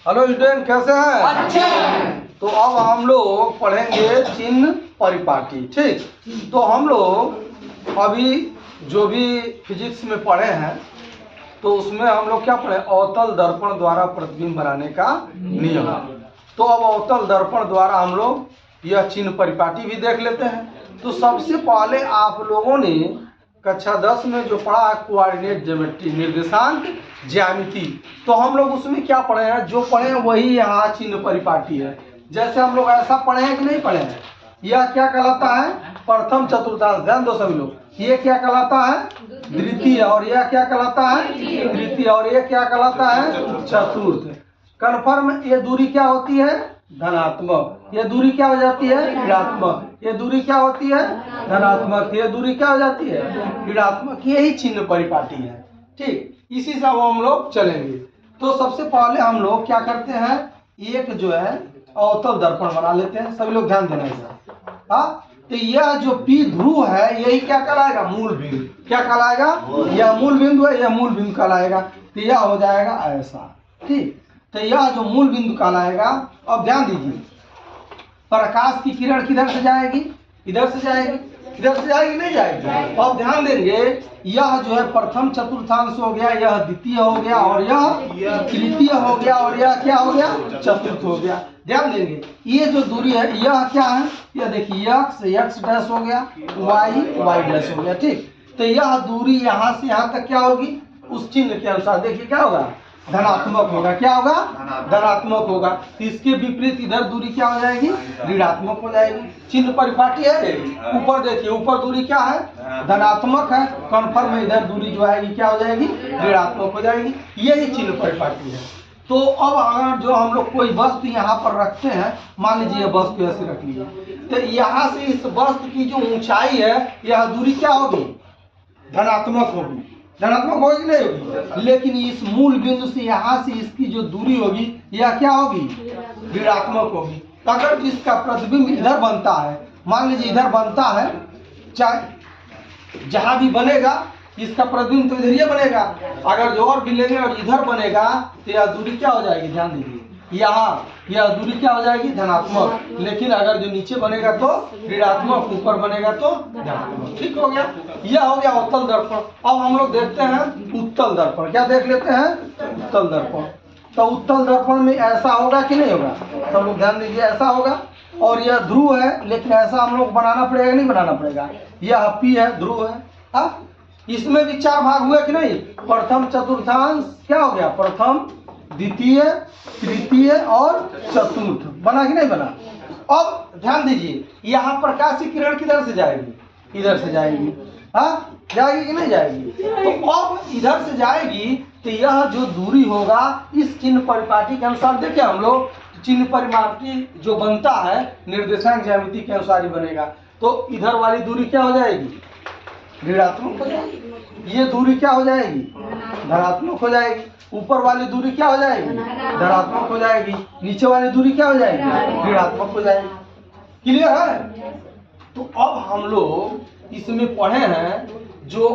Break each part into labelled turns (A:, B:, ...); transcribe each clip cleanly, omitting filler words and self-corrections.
A: Hello student, कैसे हैं?
B: अच्छे हैं।
A: तो अब हम लोग पढ़ेंगे चिन्ह परिपाटी। ठीक, तो हम लोग अभी जो भी फिजिक्स में पढ़े हैं तो उसमें हम लोग क्या पढ़े, अवतल दर्पण द्वारा प्रतिबिंब बनाने का नियम। तो अब अवतल दर्पण द्वारा हम लोग यह चिन्ह परिपाटी भी देख लेते हैं। तो सबसे पहले आप लोगों ने कक्षा 10 में जो पढ़ा है कोऑर्डिनेट ज्योमेट्री, निर्देशांक ज्यामिति, तो हम लोग उसमें क्या पढ़े हैं, जो पढ़े हैं वही यहाँ चिन्ह परिपाटी है। जैसे हम लोग ऐसा पढ़े हैं कि नहीं पढ़े हैं, यह क्या कहलाता है, प्रथम चतुर्थांश। ध्यान दो सभी लोग, ये क्या कहलाता है, द्वितीय, और यह क्या कहलाता है, तृतीय, और ये क्या कहलाता है, चतुर्थ। कन्फर्म ये दूरी क्या होती है, धनात्मक। ये दूरी क्या हो जाती है, ऋणात्मक। ये दूरी क्या होती है, धनात्मक। ये दूरी क्या हो जाती है, ऋणात्मक। यही चिन्ह परिपाटी है। ठीक, इसी से हम लोग चलेंगे। तो सबसे पहले हम लोग क्या करते हैं, एक जो है अवतल दर्पण बना लेते हैं। सभी लोग ध्यान देना है। हाँ, तो यह जो पी ध्रुव है यही क्या कहलाएगा, मूल बिंदु। क्या कहलाएगा, यह मूल बिंदु है, यह मूल बिंदु कहलाएगा। तो यह हो जाएगा ऐसा। ठीक, तो यह जो मूल बिंदु कहलाएगा। अब ध्यान दीजिए, प्रकाश की किरण किधर से जाएगी, इधर से जाएगी। इधर से जाएगी, नहीं जाएगी। अब ध्यान देंगे, यह जो है प्रथम चतुर्थांश हो गया, यह द्वितीय हो गया, और यह तृतीय हो गया, और यह क्या हो गया, चतुर्थ हो गया। ध्यान देंगे, ये जो दूरी है यह क्या है, यह देखिए x डैश हो गया, y डैश हो गया। ठीक, तो यह दूरी यहाँ से यहाँ तक क्या होगी, उस चिन्ह के अनुसार देखिए क्या होगा, धनात्मक होगा। क्या होगा, धनात्मक होगा। तो इसके विपरीत इधर दूरी क्या हो जाएगी, ऋणात्मक हो जाएगी। चिन्ह परिपाटी है। ऊपर देखिए, ऊपर दूरी क्या है, धनात्मक है। कन्फर्म में इधर दूरी जो आएगी क्या हो जाएगी, ऋणात्मक हो जाएगी। यही चिन्ह परिपाटी है। तो अब अगर जो हम लोग कोई वस्तु यहाँ पर रखते हैं, मान लीजिए वस्तु ऐसे रख लीजिए, तो यहाँ से इस वस्तु की जो ऊंचाई है, यह दूरी क्या होगी, धनात्मक होगी। धनात्मक होगी नहीं होगी, लेकिन इस मूल बिंदु से यहाँ से इसकी जो दूरी होगी यह क्या होगी, ऋणात्मक होगी। अगर इसका प्रतिबिंब इधर बनता है, मान लीजिए इधर बनता है, चाहे जहाँ भी बनेगा इसका प्रतिबिंब तो इधर ही बनेगा। अगर जो और भी लेंगे और इधर बनेगा तो यह दूरी क्या हो जाएगी, ध्यान दीजिए, यहाँ यह दूरी क्या हो जाएगी, धनात्मक। लेकिन अगर जो नीचे बनेगा तो ऋणात्मक, ऊपर बनेगा तो धनात्मक। ठीक हो गया, यह हो गया अवतल दर्पण। अब हम लोग देखते हैं उत्तल दर्पण। क्या देख लेते हैं, उत्तल दर्पण। तो उत्तल दर्पण में ऐसा होगा कि नहीं होगा, सब लोग ध्यान दीजिए, ऐसा होगा। और यह ध्रुव है, लेकिन ऐसा हम लोग बनाना पड़ेगा, नहीं बनाना पड़ेगा। यह पी है, ध्रुव है। हाँ, इसमें भी 4 भाग हुए कि नहीं, प्रथम चतुर्थांश क्या हो गया, प्रथम, द्वितीय, तृतीय और चतुर्थ। बना कि नहीं बना। अब ध्यान दीजिए, यहाँ प्रकाश की किरण किधर से जाएगी, इधर से जाएगी। हाँ, जाएगी कि नहीं जाएगी। तो अब इधर से जाएगी, तो यह जो दूरी होगा इस चिन्ह परिपाटी के अनुसार, देखिए हम लोग चिन्ह परिपाटी जो बनता है निर्देशांक ज्यामिति के अनुसार ही बनेगा। तो इधर वाली दूरी क्या हो जाएगी, ऋणात्मक हो जाएगी। ये दूरी क्या हो जाएगी, धनात्मक हो जाएगी। ऊपर वाली दूरी क्या हो जाएगी, धनात्मक हो जाएगी। नीचे वाली दूरी क्या हो जाएगी, ऋणात्मक हो जाएगी। क्लियर है। तो अब हम लोग इसमें पढ़े हैं जो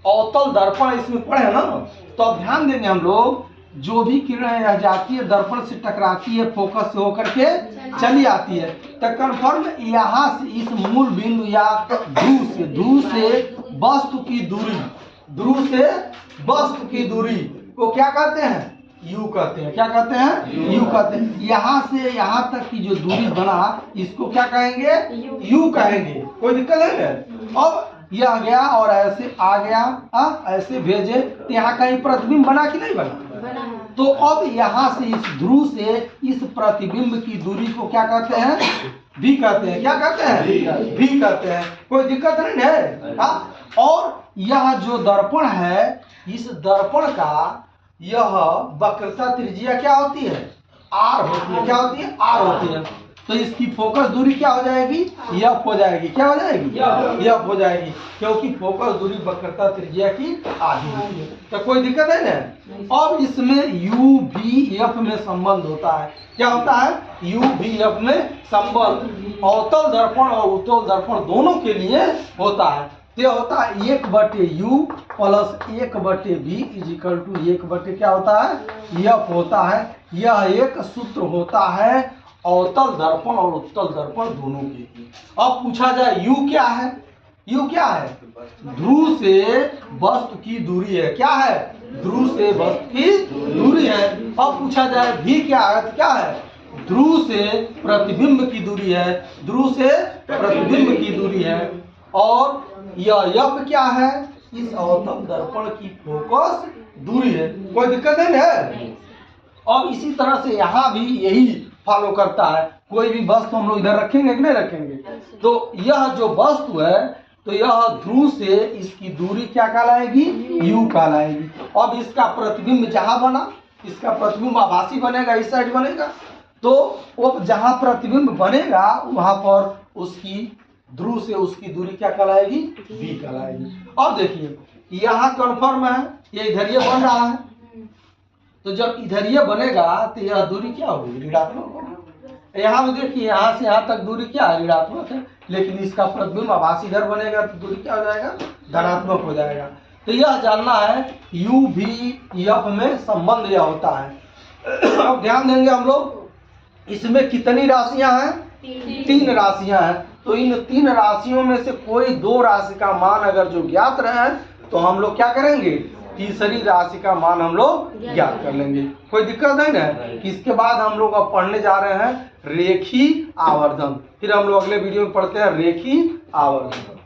A: अवतल दर्पण, इसमें पढ़े हैं ना। तो अब ध्यान देंगे, हम लोग जो भी किरण यह जाती है दर्पण से टकराती है, फोकस से होकर के चली आती है, तो कन्फर्म यहाँ से इस मूल बिंदु या ध्रुव से वस्तु की दूरी, ध्रुव से वस्तु की दूरी को क्या कहते हैं, यू कहते हैं। क्या कहते हैं, यू कहते हैं। यहाँ से यहाँ तक की जो दूरी बना इसको क्या कहेंगे, यू कहेंगे। कोई दिक्कत है। अब यह गया और ऐसे आ गया, ऐसे भेजे, तो यहाँ कहीं प्रतिबिंब बना कि नहीं बना। तो अब यहाँ से इस ध्रुव से इस प्रतिबिंब की दूरी को क्या कहते हैं, भी कहते हैं। क्या कहते हैं, भी कहते हैं। कोई दिक्कत नहीं है। और यह जो दर्पण है, इस दर्पण का यह वक्रता त्रिज्या क्या होती है, आर होती है। क्या होती है, आर होती है। तो इसकी फोकस दूरी क्या हो जाएगी, एफ हो जाएगी। क्या हो जाएगी, एफ हो जाएगी, क्योंकि फोकस दूरी वक्रता त्रिज्या की आधी होती है। तो कोई दिक्कत है ना। अब इसमें यू भी एफ में संबंध होता है। क्या होता है, यू भी एफ में संबंध अवतल दर्पण और उत्तल दर्पण दोनों के लिए होता है। तो यह होता है 1/u plus 1/v is equal to 1/ क्या होता है, एफ होता है। यह एक सूत्र होता है अवतल दर्पण और उत्तल दर्पण दोनों के लिए। अब पूछा जाए u क्या है, u क्या है, ध्रुव से वस्तु की दूरी है। क्या है, ध्रुव से वस्तु की दूरी है। अब पूछा जाए v क्या है, तो क्या है, ध्रुव से प्रतिबिंब की दूरी है, ध्रुव से प्रतिबिंब की दूरी है। और यह f क्या है, इस अवतल दर्पण की फोकस दूरी है। कोई दिक्कत नहीं है। अब इसी तरह से यहाँ भी यही फॉलो करता है। कोई भी वस्तु हम लोग इधर रखेंगे कि नहीं रखेंगे, तो यह जो वस्तु है तो यह ध्रुव से इसकी दूरी क्या कहलाएगी, u कहलाएगी। अब इसका प्रतिबिंब जहां बना, इसका प्रतिबिंब आभासी बनेगा, इस साइड बनेगा, तो वो जहां प्रतिबिंब बनेगा वहां पर उसकी ध्रुव से उसकी दूरी क्या कहलाएगी, v कहलाएगी। अब देखिए यहाँ कन्फर्म है, ये इधर ये बन रहा है, तो जब इधर ये बनेगा तो यह दूरी क्या होगी, ऋणात्मक होगी। यहाँ में देखिए यहाँ से यहाँ तक दूरी क्या है, ऋणात्मक है, लेकिन इसका प्रतिबिंब आभासी इधर बनेगा तो दूरी क्या हो जाएगा, धनात्मक हो जाएगा। तो यह जानना है u v f में संबंध यह होता है। अब ध्यान देंगे हम लोग, इसमें कितनी राशियां हैं, 3 राशियां हैं। तो इन 3 राशियों में से कोई 2 राशि का मान अगर जो ज्ञात रहे तो हम लोग क्या करेंगे, तीसरी राशि का मान हम लोग ज्ञात कर लेंगे। कोई दिक्कत नहीं ना। इसके बाद हम लोग अब पढ़ने जा रहे हैं रेखीय आवर्धन। फिर हम लोग अगले वीडियो में पढ़ते हैं रेखीय आवर्धन।